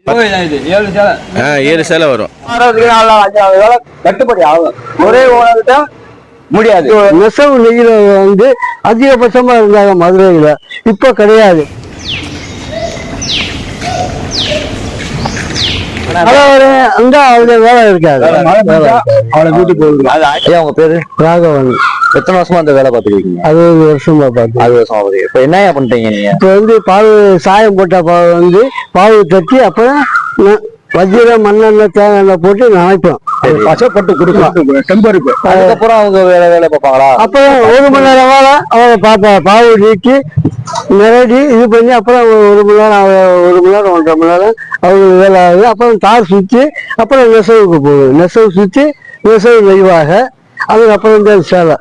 7 சேலை வரும். கட்டுப்படி ஆகும். ஒரே ஓனர்கிட்ட முடியாது. நெசவு நெய்யில வந்து அதிகபட்சமா இருந்தாங்க மதுரையில, இப்ப கிடையாது. அங்க அவருடைய வேலை இருக்காது. உங்க பேரு ராகவன். எத்தனை வருஷமா அந்த வேலை பார்த்துருக்கீங்க? 60 வருஷமா பார்த்து. 60 வருஷமா பார்த்து. இப்ப என்ன பண்றீங்க நீங்க? இப்ப வந்து பாவு சாயம் போட்ட பாவு வந்து பாவு தட்டி அப்புறம் வஜ்ரம் மண்ணெண்ணெய் தேங்காய் போட்டு நினைப்போம். பச்சைப்பட்டு கொடுக்கலாம் டெம்பருக்கு. அதுக்கப்புறம் அவங்க வேலை பார்ப்பாங்களா? அப்புறம் 1 மணி நேரம் வேலை அவங்க பார்ப்பா. பாவு நீக்கி நிரடி இது பண்ணி அப்புறம் 1 மணி நேரம் 1 மணி நேரம் 1.5 மணி நேரம் அவங்களுக்கு வேலை ஆகுது. அப்புறம் தார் சுற்றி அப்புறம் நெசவுக்கு போகுது. நெசவு சுற்றி நெசவு நெய்வாக அதுக்கப்புறம் தான் சேலை.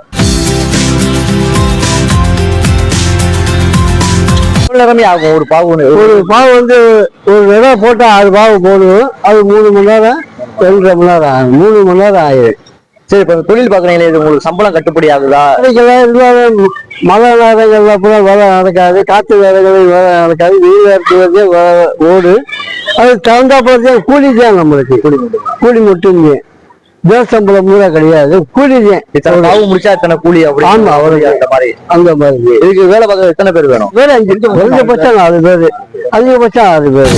ஆகும் ஒரு பாவு வந்து ஒரு விதை போட்டா 6 பாவு போடுவோம். அது 3 மணி நேரம் 2.5 மணி நேரம் ஆகும். 3 மணி நேரம் ஆயிடும். சரி, இப்ப தொழில் பாக்குறீங்களே, இது உங்களுக்கு சம்பளம் கட்டுப்படி ஆகுதா? மழை நேரங்கள்ல கூட வேலை நடக்காது, காற்று வேலைகளில் வேலை நடக்காது, வெயில் நேரத்துக்கு ஓடு. அது தகுந்தா போறது கூலி தான். நம்மளுக்கு கூலி மட்டும்தான், தேசம்பளம் கூட கிடையாது. கூலி தான். முடிச்சா எத்தனை கூலி? ஆமா, அந்த மாதிரி. இதுக்கு வேலை பார்க்க எத்தனை பேர் வேணும்? வேலை 5 குறைஞ்சபட்சம் 4 பேரு, அதிகபட்சம் 6 பேரு.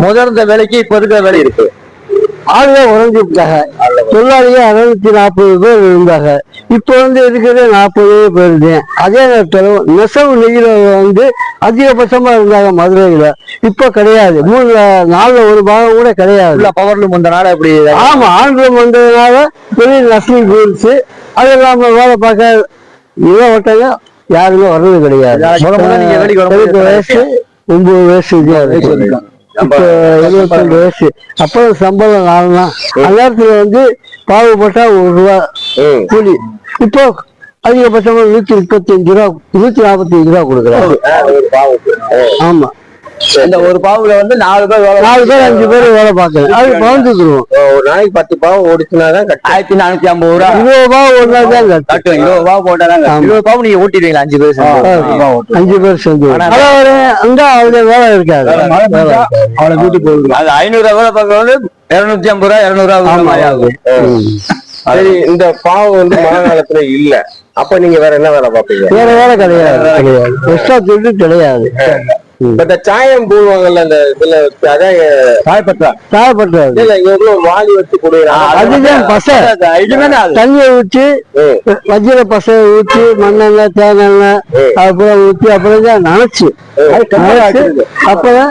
முதல்ல வேலைக்கு இப்ப இருக்கிற வேலை இருக்கு. ஆளுங்க உறைஞ்சிட்டாங்க. தொழிலாளிகள் 640 பேர் இருந்தாங்க. இப்ப வந்து இருக்கிறது 40 பேர் தான். அதே நேரத்தில் நெசவு நெய்யில வந்து அதிகபட்சமா இருந்தாங்க மதுரையில, இப்ப கிடையாது. 3-4 ஒரு பாகம் கூட கிடையாது. பவர்லூம் வந்தனால இப்படி. ஆமா, ஆண்களும் வந்ததுனால தொழில் நஷ்டம் போயிடுச்சு. அது இல்லாம வேலை பார்க்க இதை ஓட்டாங்க யாருமே வர்றது கிடையாது. 9 வயசு 9 வயசு இப்ப 72 வயசு. அப்புறம் சம்பளம் 4 நாள். அந்நேரத்துல வந்து பாவுபட்டா 1 ரூபா கூலி. இப்போ அதிகபட்சமா 135 ரூபா 145 ரூபா கொடுக்குறாங்க. ஆமா, இந்த ஒரு பாவுல வந்து 4 பேர் 5 பேர் வேலை பார்க்கணும். அது பவுந்துக்குருவோம். ஒரு நாளைக்கு 10 பாவு ஓடிச்சுனாதான் 1450 ரூபா. 20 பாவு ஒன்னாதான் கட்டும். 20 பாவு போட்டாதான் 20 பாவு நீங்க ஓட்டிடுவீங்களா? 5 பேர் 5 பேர் சேர்ந்து. அங்க அவருடைய வேலை இருக்காது. அவளை வீட்டுக்கு போகுது. அது 500 வேலை பார்க்க வந்து 250 ரூபா 200 ஆகும். சரி, இந்த பாவு வந்து மழை காலத்துல இல்ல, அப்ப நீங்க வேற என்ன வேலை பார்ப்பீங்க? வேற வேலை கிடையாது. எக்ஸ்ட்ரா தொழில் கிடையாது. இந்த சாயம் போடுவாங்கல்ல, அந்த இதுல அதான் சாயப்பட்டாது இல்ல, இங்க ஒரு வாளி வச்சு கொடுக்குறாங்க. அதுதான் பசை. தண்ணியை ஊற்றி வஜ்ர பசையை ஊற்றி மண்ணெண்ணெய் தேங்காய் அப்புறம் ஊற்றி அப்புறம் தான் நனைச்சு அப்புறம்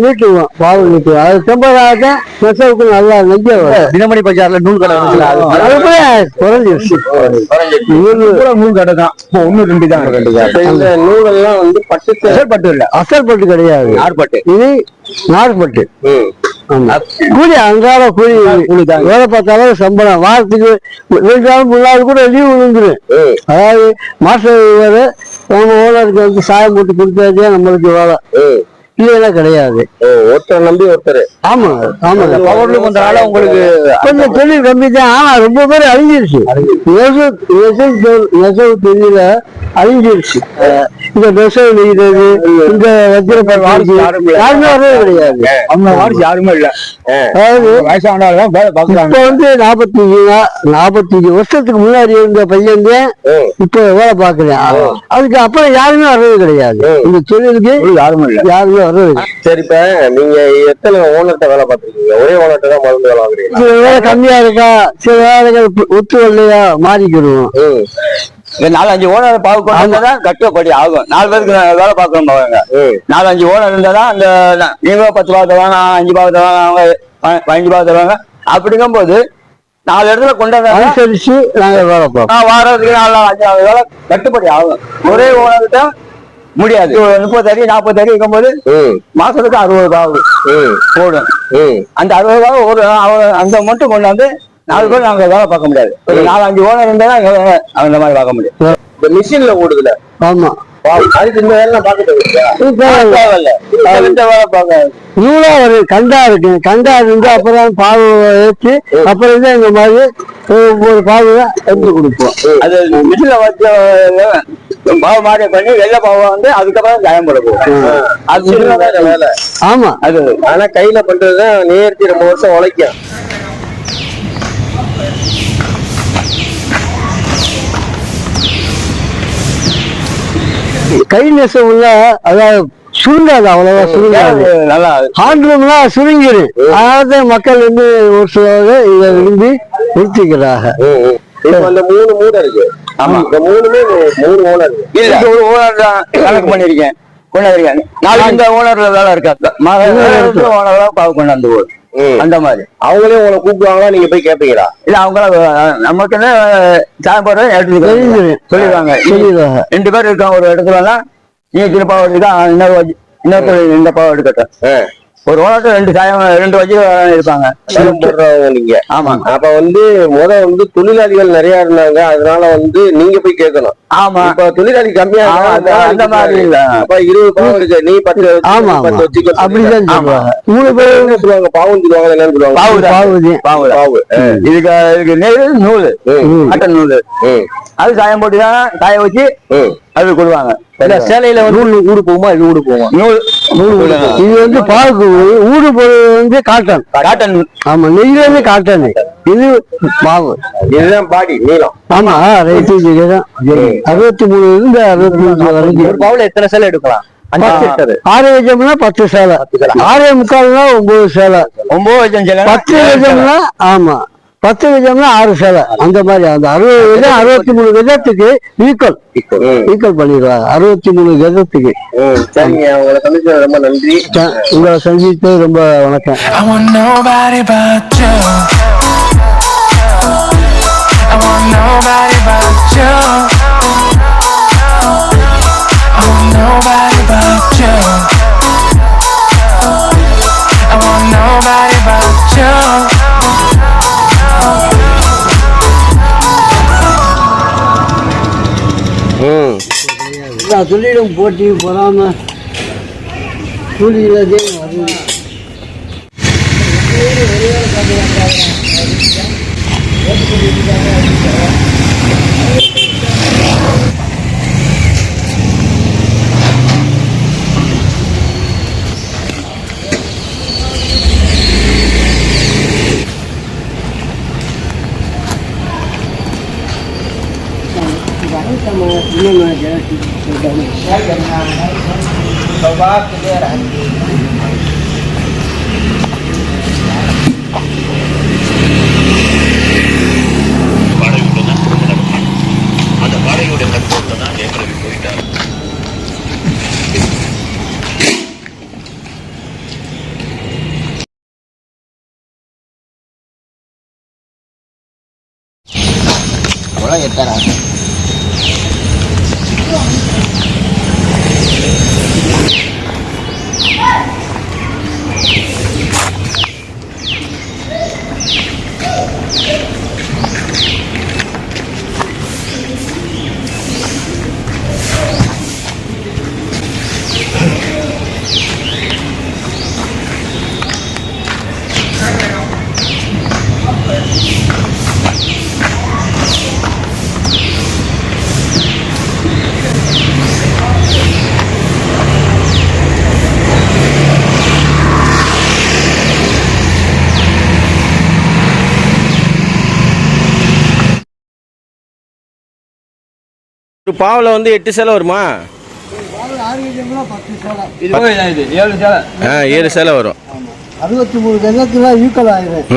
நீட்டுவோம். பாவு நீட்டுவோம். அது செம்பதாக நெசவுக்கு நல்லா நெஞ்ச வரும். தினமணி பஜார்ல நூல் கடை குறைஞ்சிருச்சு. நூல் கடை தான் 1-2 தான். இந்த நூலெல்லாம் வந்து பட்டு இல்ல, அசல் பட்டு கிடையாது. இது நார்பட்டு. கூலி அன்றாட கூலி. வேலை பார்த்தாலும் சம்பளம் வாரத்துக்கு 2 நாள் 3 நாள் கூட லீவு விழுந்துரும். அதாவது மாசம் வேறு நம்ம ஓனருக்கு வந்து சாயம் போட்டு கொடுத்தாதே நம்மளுக்கு வேலை, இல்லைன்னா கிடையாது. ஒருத்தர் நம்பி ஒருத்தர். ஆமா ஆமா, பவர்லூம் வந்தனால உங்களுக்கு கொஞ்சம் தொழில் கம்மி தான். ஆனா ரொம்ப பேர் அழிஞ்சிருச்சு. நெசவு தொழில அழிஞ்சிருச்சு. இந்த நெசவு நெய்கிறது, இந்த வஜ்ர யாருமே வரவே கிடையாது. அவங்க வாரிசு யாருமே இல்ல. அதாவது வயசானால்தான் வேலை பார்க்கறாங்க. இப்ப வந்து 45 வருஷத்துக்கு முன்னாடி இருந்த பையன் இப்ப வேலை பார்க்கிறேன். அதுக்கு அப்புறம் யாருமே வர்றது கிடையாது. இந்த தொழிலுக்கு யாருமே வர்றது. சரி, இப்ப நீங்க எத்தனை ஓனர்கிட்ட வேலை பார்த்துருக்கீங்க? ஒரே ஓனர்கிட்ட தான் மருந்து வேலை வாங்குறீங்க? சில வேலை கம்மியா இருக்கா, சில வேலைகள் ஒத்து வரலையா மாறிக்கிடுவோம். 4-5 ஓனர் பாவு கொண்டாதான் கட்டுப்படி ஆகும். 4 பேருக்கு வேலை பார்க்கணும். 4-5 ஓனர் இருந்தாதான் அந்த நீங்க 10 பாவத்தை வாங்க, 5 பாவத்தை வாங்க, அவங்க 15 பாவத்தை வாங்க. அப்படிங்கும் போது 4 இடத்துல கொண்டாந்து அனுசரிச்சு நாங்க வேலை பார்ப்போம். வாரத்துக்கு 4-5 வேலை கட்டுப்படி ஆகும். ஒரே ஓனர்கிட்ட முடியாது. 30 அடி 40 அடி இருக்கும்போது மாசத்துக்கு 60 பாவு போடும். அந்த 60 பாவு ஒரு அந்த மட்டும் கொண்டாந்து 4 பேர் நாங்க வேலை பார்க்க முடியாது. 4-5 ஓனர் இருந்தா அந்த மாதிரி பார்க்க முடியும். இந்த மிஷின்ல ஓடுதுல, ஆமா, அதுக்கு இந்த வேலை பாக்க தேவையில்ல. இந்த வேலை பார்க்க நூலா ஒரு கண்டா இருக்கு, கண்டா இருந்து அப்புறம் பாவு ஏற்றி அப்புறம் தான் இந்த மாதிரி ஒரு பாவு எடுத்து கொடுப்போம். அது மிஷினில் வச்சு பாவு மாதிரி பண்ணி வெள்ளை பாவை வந்து அதுக்கப்புறம் காயம் போட போகும். அது மிஷினில் வேலை. ஆமா, அது ஆனா கையில பண்றதுதான் நேர்த்தி ரொம்ப வருஷம் உழைக்கும். கை நெசம் உள்ள அதாவது சுருங்காது, அவ்வளவா சுருங்காது. நல்லா ஹாண்ட்ரூம்னா சுருங்கிடும். அதாவது மக்கள் வந்து ஒரு சிலர் இதை விரும்பி நிறுத்திக்கிறாங்க. இப்ப அந்த 3 மூடை இருக்கு. ஆமா, இந்த 3மே 3 ஓனர் இல்ல, ஒரு ஓனர் தான் கணக்கு பண்ணிருக்கேன், கொண்டாந்துருக்கேன். நாளைக்கு இந்த ஓனர்ல வேலை இருக்காது, ஓனர் பாவு கொண்டாந்து போகுது. அந்த மாதிரி அவங்களே உங்களை கூப்பிடுவாங்களா, நீங்க போய் கேட்பீங்களா? இல்ல, அவங்கள நமக்கு சாயம் போடுறது எடுத்து சொல்லிடுவாங்க. 2 பேர் இருக்காங்க ஒரு இடத்துல, நீங்க திருப்பா எடுக்கா, இன்னொருத்தர் இந்த பாவை எடுக்கட்டும். ஒரு ஓனர்ட்ட 2 சாயம் 2 வச்சு இருப்பாங்க போடுறவங்க நீங்க. ஆமா, அப்ப வந்து தொழிலாளிகள் நிறைய இருந்தாங்க, அதனால வந்து நீங்க போய் கேட்கணும். ஆமா, இப்ப தொழிலாளி கம்மியா அந்த மாதிரி இல்ல. அப்ப 20 பாவம் இருக்கு, நீ 10 ஆமா, வச்சுக்கோ. அப்படிதான் சொல்லுவாங்க. 3 பேர் சொல்லுவாங்க, பாவம் சொல்லுவாங்க, என்னன்னு சொல்லுவாங்க? பாவு. இதுக்கு நெல் நூல், அட்டை நூல், அது சாயம் போட்டுதான் காய வச்சு அது கொடுவாங்க. சேலையில வந்து ஊடு போகுமா, இது ஊடு போகுமா? நூல் இது வந்து பாவுக்கு ஊடு போறது வந்து காட்டன். காட்டன். ஆமா, நெய்ல இருந்து காட்டன். இது பாவு. இதுதான் பாடி நீளம். ஆமா, ரைட்டு. 63 இருந்து 65 வரைக்கும். ஒரு பாவுல எத்தனை சேலை எடுக்கலாம்? 6 கஜம்னா 10 சேலை, 6 முக்கால்னா 9 சேலை, 9 கஜம் சேலை, 10 கஜம்னா ஆமா 10 கஜம்னா 6 சேலை. அந்த மாதிரி அந்த 60 கஜம் 63 கஜத்துக்கு ஈக்குவல் பண்ணிடுவாங்க. 63 கஜத்துக்கு. சரிங்க, உங்களை சந்திச்சது ரொம்ப நன்றி. உங்களை சந்தித்து ரொம்ப வணக்கம். தொழிலும் போட்டி போடாம கூலியிலே வருது. ஒரு பாவுல வந்து 8 சேலை வருமா? 7 சேலை 7 சேலை வரும். 63 கஜத்துல ஈக்குவல் ஆயிடும்.